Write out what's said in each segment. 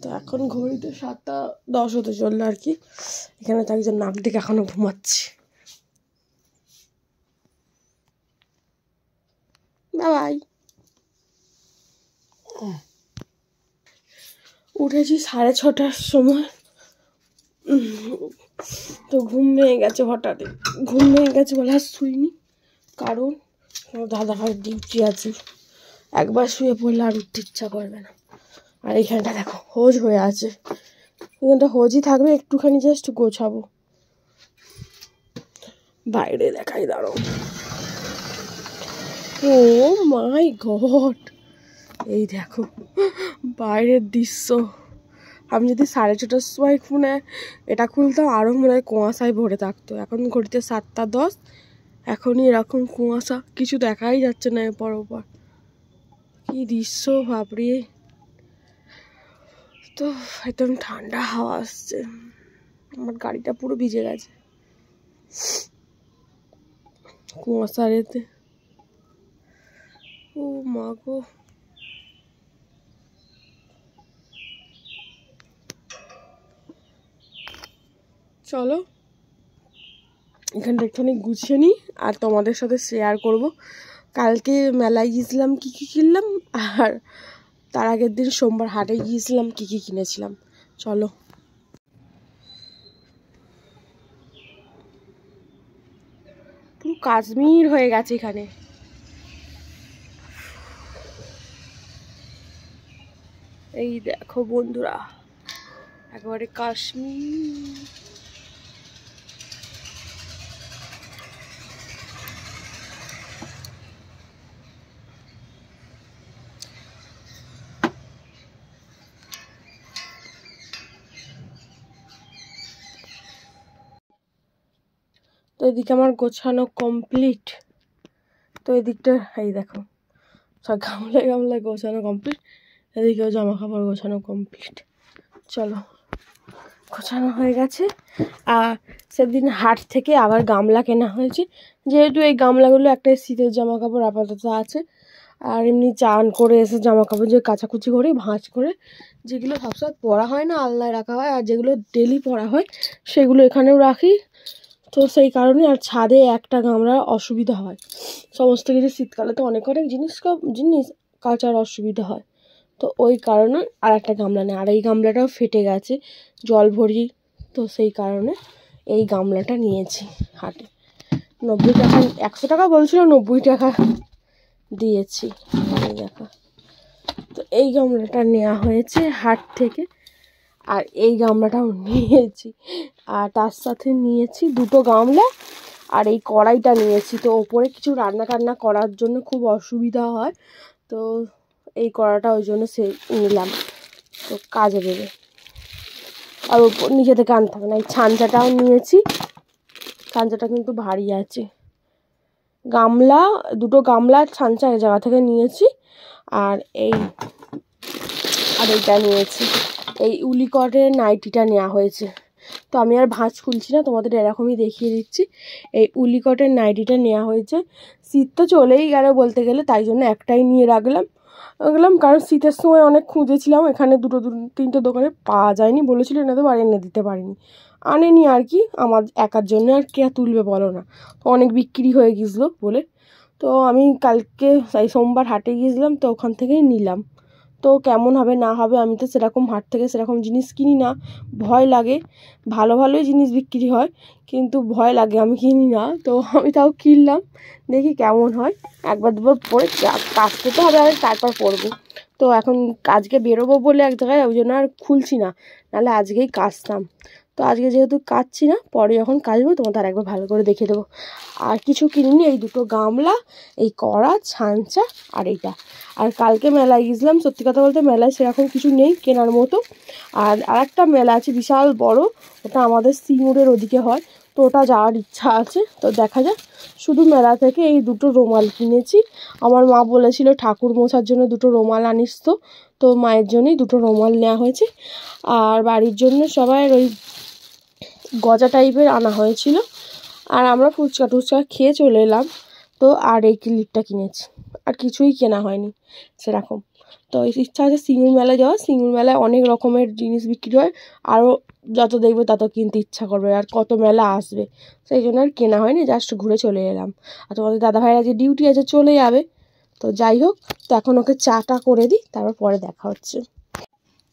তো এখন ঘড়িতে 7:10 হতে চললো আর কি। এখানে তো একজন নাক ডেকে এখনো ঘুমাচ্ছি। বাই। উঠেছি 6:30টার সময়। তো ঘুম ভেঙে গেছে, হঠাৎ ঘুম ভেঙে গেছে বলে আর শুইনি, কারণ দাদা ভাই ডিউটি আছে। একবার শুয়ে পড়লে আর উঠতে ইচ্ছা করবে না। আর এইখানটা দেখো হোজ হয়ে আছে, এখানটা হোজই থাকবে, একটুখানি জাস্ট গোছাবো। বাইরে দেখাই, দাঁড়াও। ও মাই গড, এই দেখো বাইরের দৃশ্য। আমি যদি 6:30টার সময় এটা খুলতাম আরও মনে হয় কুয়াশায় ভরে থাকতো। এখন ঘড়িতে 7:10, এখনই এরকম কুয়াশা, কিছু দেখাই যাচ্ছে না এরপর ওপর। কি দৃশ্য বাপরে। তো একদম ঠান্ডা হাওয়া আসছে, আমার গাড়িটা পুরো ভিজে গেছে কুয়াশার এতে। ও মা গো। চলো এখানটা একটুখানি গুছিয়ে নিই আর তোমাদের সাথে শেয়ার করব কালকে মেলায় গিয়েছিলাম কী কী কিনলাম, আর তার আগের দিন সোমবার হাটে গিয়েছিলাম কী কী কিনেছিলাম। চলো। পুরো কাশ্মীর হয়ে গেছে এখানে। এই দেখো বন্ধুরা, একেবারে কাশ্মীর। তো এদিকে আমার গোছানো কমপ্লিট। তো এদিকটা এই দেখো সব গামলায় গামলায় গোছানো কমপ্লিট, এদিকেও জামা কাপড় গোছানো কমপ্লিট। চলো, গোছানো হয়ে গেছে। আর সেদিন হাট থেকে আবার গামলা কেনা হয়েছে, যেহেতু এই গামলাগুলো একটা শীতের জামা কাপড় আপাতত আছে, আর এমনি চান করে এসে জামা কাপড় যে কাচাকুচি করে ভাঁজ করে যেগুলো সবসময় পরা হয় না আলনায় রাখা হয়, আর যেগুলো ডেলি পরা হয় সেগুলো এখানেও রাখি। তো সেই কারণে আর ছাদে একটা গামলার অসুবিধা হয়, সমস্ত কিছু শীতকালে তো অনেক অনেক জিনিস কাচার অসুবিধা হয়। তো ওই কারণে আর একটা গামলা নেই, আর এই গামলাটাও ফেটে গেছে জল ভরি, তো সেই কারণে এই গামলাটা নিয়েছি হাটে। 90 টাকা, 100 টাকা বলছিল, 90 টাকা দিয়েছি। এই দেখো, তো এই গামলাটা নেওয়া হয়েছে হাট থেকে, আর এই গামলাটাও নিয়েছি, আর তার সাথে নিয়েছি দুটো গামলা, আর এই কড়াইটা নিয়েছি। তো ওপরে কিছু রান্না টান্না করার জন্য খুব অসুবিধা হয়, তো এই কড়াটা ওই জন্য সে নিলাম, তো কাজে দেবে। আর ওপর নিচে থেকে আনতে হবে না। এই ছাঞ্চাটাও নিয়েছি, ছাঞ্চাটা কিন্তু ভারী আছে। গামলা, দুটো গামলা ছাঞ্চা এক জায়গা থেকে নিয়েছি, আর এইটা নিয়েছি, এই উলিকটের নাইটিটা নেওয়া হয়েছে। তো আমি আর ভাঁজ খুলছি না, তোমাদের এরকমই দেখিয়ে দিচ্ছি। এই উলিকটের নাইটিটা নেওয়া হয়েছে। শীত তো চলেই গেল বলতে গেলে, তাই জন্য একটাই নিয়ে রাখলাম, কারণ শীতের সময় অনেক খুঁজেছিলাম, এখানে দুটো তিনটে দোকানে পাওয়া যায়নি, বলেছিল এনে দেবো, আর এনে দিতে পারিনি, আনেনি আর কি। আমার একার জন্য আর কে তুলবে বলো না, তো অনেক বিক্রি হয়ে গেছিলো বলে। তো আমি কালকে সোমবার হাটে গিয়েছিলাম, তো ওখান থেকেই নিলাম। তো কেমন হবে না হবে, আমি তো সেরকম হাট থেকে সেরকম জিনিস কিনি না, ভয় লাগে। ভালো ভালোই জিনিস বিক্রি হয়, কিন্তু ভয় লাগে, আমি কিনি না। তো আমি তাও কিনলাম, দেখি কেমন হয়। একবার দুবার পরে কাচতে তো হবে, আমি তারপর পরবো। তো এখন আজকে বেরোবো বলে এক জায়গায়, ওই জন্য আর খুলছি না, নাহলে আজকেই কাচতাম। তো আজকে যেহেতু কাচছি না, পরে যখন কাচবো তোমাদের আর একবার ভালো করে দেখে দেবো। আর কিছু কিনিনি, এই দুটো গামলা, এই কড়া, ছাঞ্চা, আর এইটা। আর কালকে মেলায় গেছিলাম, সত্যি কথা বলতে মেলায় সেরকম কিছু নেই কেনার মতো। আর আরেকটা মেলা আছে বিশাল বড়, ওটা আমাদের সিঙ্গুরের ওদিকে হয়, তো ওটা যাওয়ার ইচ্ছা আছে, তো দেখা যাক। শুধু মেলা থেকে এই দুটো রুমাল কিনেছি। আমার মা বলেছিল ঠাকুর মোছার জন্য দুটো রুমাল আনিস, তো মায়ের জন্যই দুটো রুমাল নেওয়া হয়েছে। আর বাড়ির জন্য সবাই ওই গজা টাইপের আনা হয়েছিল, আর আমরা ফুচকা টুচকা খেয়ে চলে এলাম। তো আর এই ক্লিপটা কিনেছি, আর কিছুই কেনা হয়নি সেরকম। তো ইচ্ছা আছে সিঙ্গুর মেলায় যাওয়া। সিঙ্গুর মেলায় অনেক রকমের জিনিস বিক্রি হয়, আরও যত দেখবে তত কিনতে ইচ্ছা করবে, আর কত মেলা আসবে, সেই জন্য আর কেনা হয়নি, জাস্ট ঘুরে চলে এলাম। আর তোমাদের দাদাভাইয়ের যে ডিউটি আছে চলে যাবে, তো যাই হোক, তো এখন ওকে চাটা করে দিই, তারপর পরে দেখা হচ্ছে।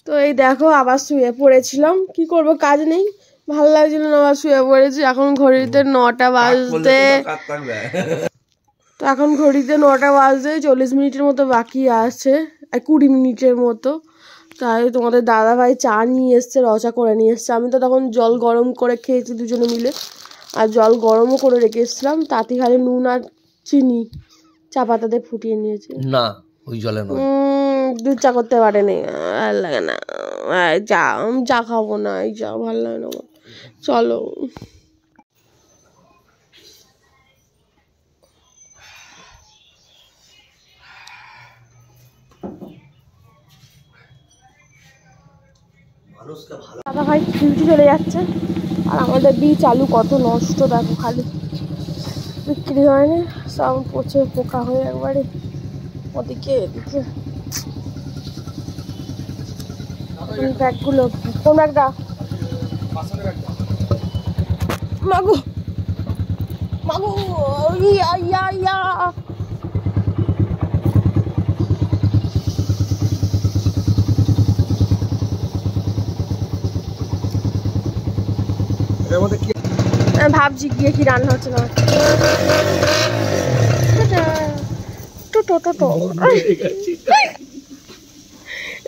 তো এই দেখো আবার শুয়ে পড়েছিলাম, কি করব কাজ নেই, ভালো লাগছিল না, আবার শুয়ে পড়েছি। এখন ঘড়িতে 9টা বাজতে, তো এখন ঘড়িতে 9টা বাজতে 40 মিনিটের মতো বাকি আছে, 20 মিনিটের মতো। তাই তোমাদের দাদাভাই চা নিয়ে এসছে, রচা করে নিয়ে এসছে। আমি তো তখন জল গরম করে খেয়েছি দুজনে মিলে, আর জল গরমও করে রেখে এসেছিলাম, তাতে খালি নুন আর চিনি চা পাতাতে ফুটিয়ে নিয়েছি। না ওই জলে নয়, দুধ চা করতে পারেনি, ভালো লাগে না, চা আমি চা খাবো না, এই চা ভালো লাগে না। চলো দাদা ভাই ডিউটি চলে যাচ্ছে, আর আমাদের বীজ আলু কত নষ্ট দেখো, খালি বিক্রি হয়নি, সব পচে পোকা হয়ে একবারে ওদিকে এদিকে। ব্যাগগুলো কোন ব্যাগটা? মাগো মাগো, ইয়া ইয়া ইয়া, ভাবছি গিয়ে কি রান্না হচ্ছে না।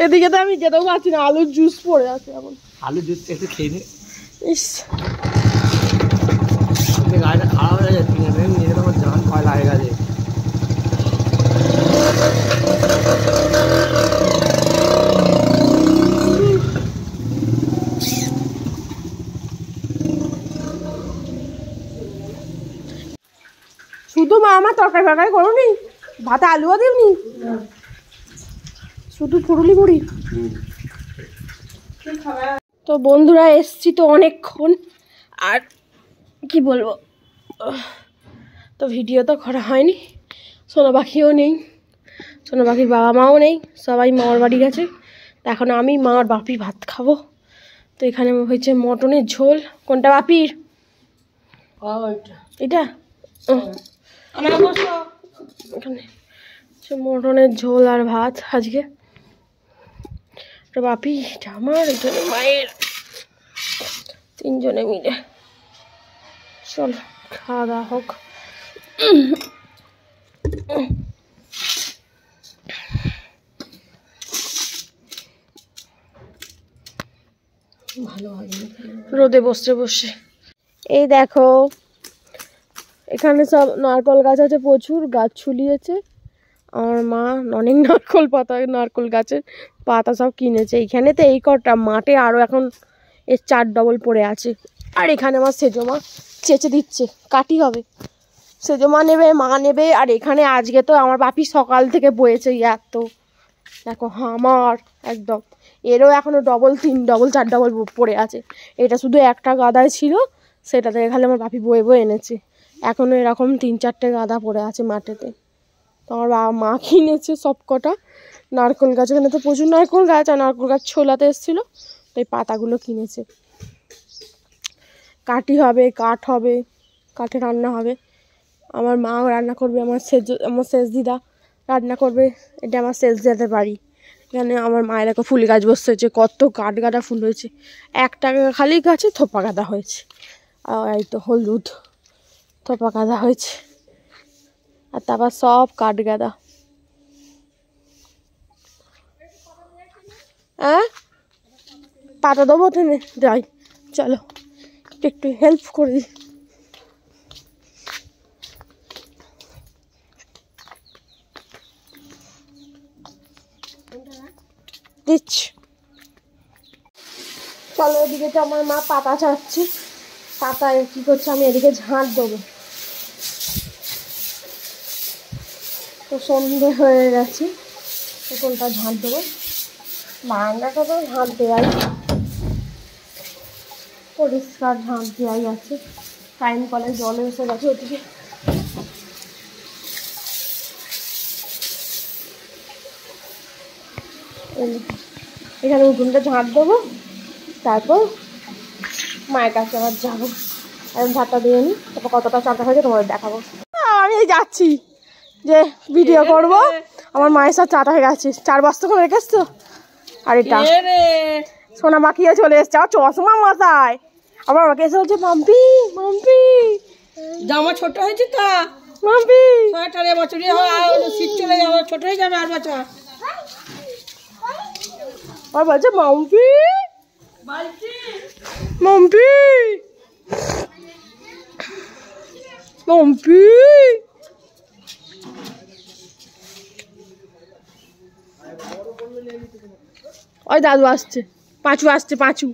এদিকে তো আমি যেতেও পারছি না, আলুর জুস পড়ে আছে এখন। আলু জুস একটু খেয়ে নে। ইস গাড়িটা খারাপ হয়ে যাচ্ছে, নিজে তোমার জান ভয় লাগে গেছে। শুধু মা আমার তরকারি ফরকারি করোনি, ভাতে আলুও দিওনি, শুধু ফুরুলি মুড়ি। তো বন্ধুরা এসছি তো অনেকক্ষণ, আর কি বলবো, তো ভিডিও তো করা হয়নি, সোনা পাখিও নেই, সোনা পাখির বাবা মাও নেই, সবাই মামার বাড়ি গেছে। তো এখন আমি মা আর বাপি ভাত খাবো। তো এখানে হয়েছে মটনের ঝোল। কোনটা বাপির? এটা এখানে মটনের ঝোল আর ভাত আজকে। বাপি, এটা আমার, এটা মায়ের, তিনজনে মিলে। চল খাওয়া দাওয়া হোক। রোদে বসে বসে এই দেখো, এখানে সব নারকল গাছ আছে, প্রচুর গাছ ছুলিয়েছে আমার মা, অনেক নারকল পাতা, নারকল গাছের পাতা সব কিনেছে। এইখানে তো এই কটা, মাঠে আরও এখন এর 4 ডবল পড়ে আছে। আর এখানে আমার সেজো মা চেঁচে দিচ্ছে, কাটি হবে, সেজো মা নেবে, মা নেবে। আর এখানে আজকে তো আমার বাপি সকাল থেকে বয়েছে এত, দেখো আমার একদম, এরও এখনও ডবল 3 ডবল 4 ডবল পড়ে আছে। এটা শুধু একটা গাদায় ছিল, সেটা থেকে খালি আমার বাপি বয়ে বয়ে এনেছে। এখনও এরকম 3-4টে গাদা পড়ে আছে মাঠেতে। তো আমার বাবা মা কিনেছে সব কটা নারকল গাছ, এখানে তো প্রচুর নারকল গাছ, আর নারকল গাছ ছোলাতে এসেছিলো, তো এই পাতাগুলো কিনেছে। কাঠি হবে, কাঠ হবে, কাঠে রান্না হবে। আমার মাও রান্না করবে, আমার শেষ দিদা রান্না করবে। এটা আমার শেষ দিদাতে বাড়ি। এখানে আমার মায়ের একটা ফুল গাছ বসেছে, কত কাঠ গাঁদা ফুল হয়েছে, একটা খালি গাছে থোপা গাঁদা হয়েছে, আর এই তো হলুদ থোপা গাঁদা হয়েছে, আর তারপর সব কাঠ গাঁদা। হ্যাঁ পাতা দেবো টেনে যাই, চলো একটু হেল্প করে দিই। দিচ্ছি, চলো এদিকে তো আমার মা পাতা ছাড়ছে, পাতায় কী করছে, আমি এদিকে ঝাঁট দেবো। তো সন্ধে হয়ে গেছে, কোনটা ঝাঁট দেবো, বারান্দাটা তো ঝাঁট দেওয়াই, পরিষ্কার ঝাঁট দেওয়াই আছে। টাইম কলে জলে এসে গেছে ওদিকে। এখানে উঠোনটা ঝাঁট দেবো, তারপর মায়ের কাছে আবার যাবো। এখন ঝাঁটটা দিয়ে নিই, তারপর কতটা চাঁদা হয়েছে তোমাদের দেখাবো। আমি এই যাচ্ছি যে ভিডিও করব। আমার মায়ের সাথে চাটা হয়ে গেছে, 4 বস্তা করে রেখেছো। আর এটা সোনা মাখিয়ে চলে এসছে, আর চশমা মাথায়। আবার আমাকে এসে বলছে মাম্পি মাম্পি, জামা ছোট হয়েছে তো মাম্পি। সোয়েটার এবছরই শীত চলে যাবে, ছোট হয়ে যাবে আর বছর। আর বলছে মাম্পি মাম্পি মাম্পি। ওই দাদু আসছে, পাঁচু আসছে, পাঁচু।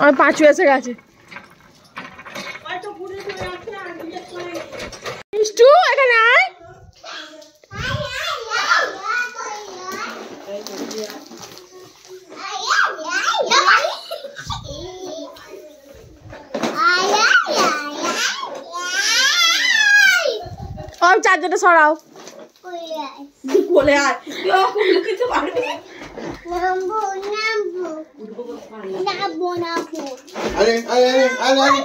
আর পাঁচু এসে গেছে। মিষ্টু এখানে আয়। চার্জারটা সরাও। বলে আয় লুকিতে পারবে। আরে আরে আরে আরে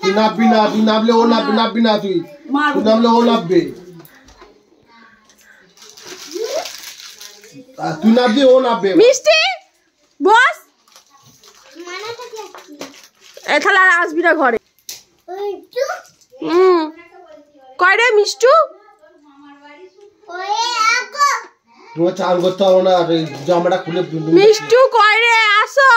তুই নাববি না, তুই নাবলে ও নাববে, নাববি না তুই নাবলে ও নাববে। তুই নাববি ও নাববে। মিষ্টি বস, তাহলে আর আসবি না ঘরে। কয় রে মিষ্টু, তোমার চান করতে হবে না, জামাটা খুলে। মিষ্টু কয় রে, আসো।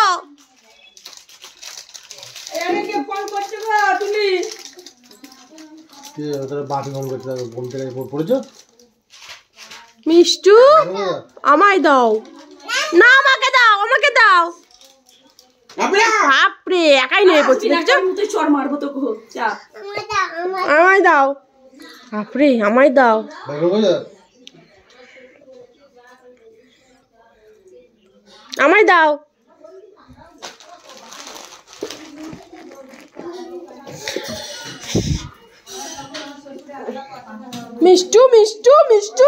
বাটি ফোন করতে ফোন থেকে পড়েছো। মিষ্টু আমায় দাও না, আমাকে দাও, আমাকে দাও। বাপরে একাই নেমে পড়ছি, চড় মারবো তো। আমায় দাও, বাপরে আমায় দাও। আমায় দাও। মিষ্টু মিষ্টু মিষ্টু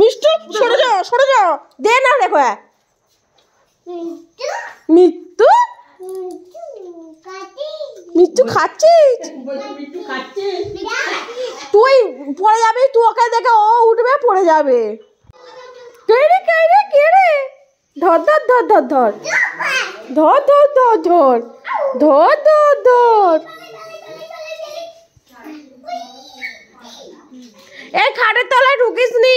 মিষ্টু, সরে যাও সরে যাও, দে না দেখো। মিষ্টু মিষ্টু খাচ্ছিস তুই, পড়ে যাবি, তুই ওকে দেখে ও উঠবে, পড়ে যাবে। কে রে কে রে কে রে, ধর ধর ধর ধর ধর ধর ধর ধর ধর ধর ধর ধর। এই খাটের তলায় ঢুকিস নি।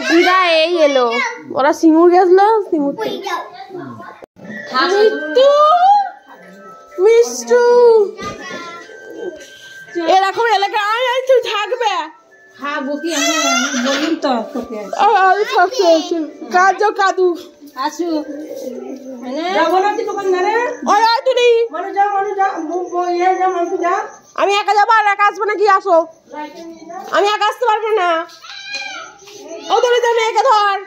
দিদা এই এলো, ওরা সিঙ্গুর গেছিল, সিঙ্গুর মিষ্টু মিষ্টু এরকম এলাকায় আয় আয়, তুই থাকবে। খাবো কি আমি বলুন তো তোকে। কাজু কাদু আসু যাবো না তুই দোকানদারে। ওই আয় তুই, মানুষ যা মানুষ যা যা মানুষ যা। আমি একা যাবো, আর একা আসবো না কি, আসো। আমি একা আসতে পারবো না। ও ধরে মেয়েকে ধর।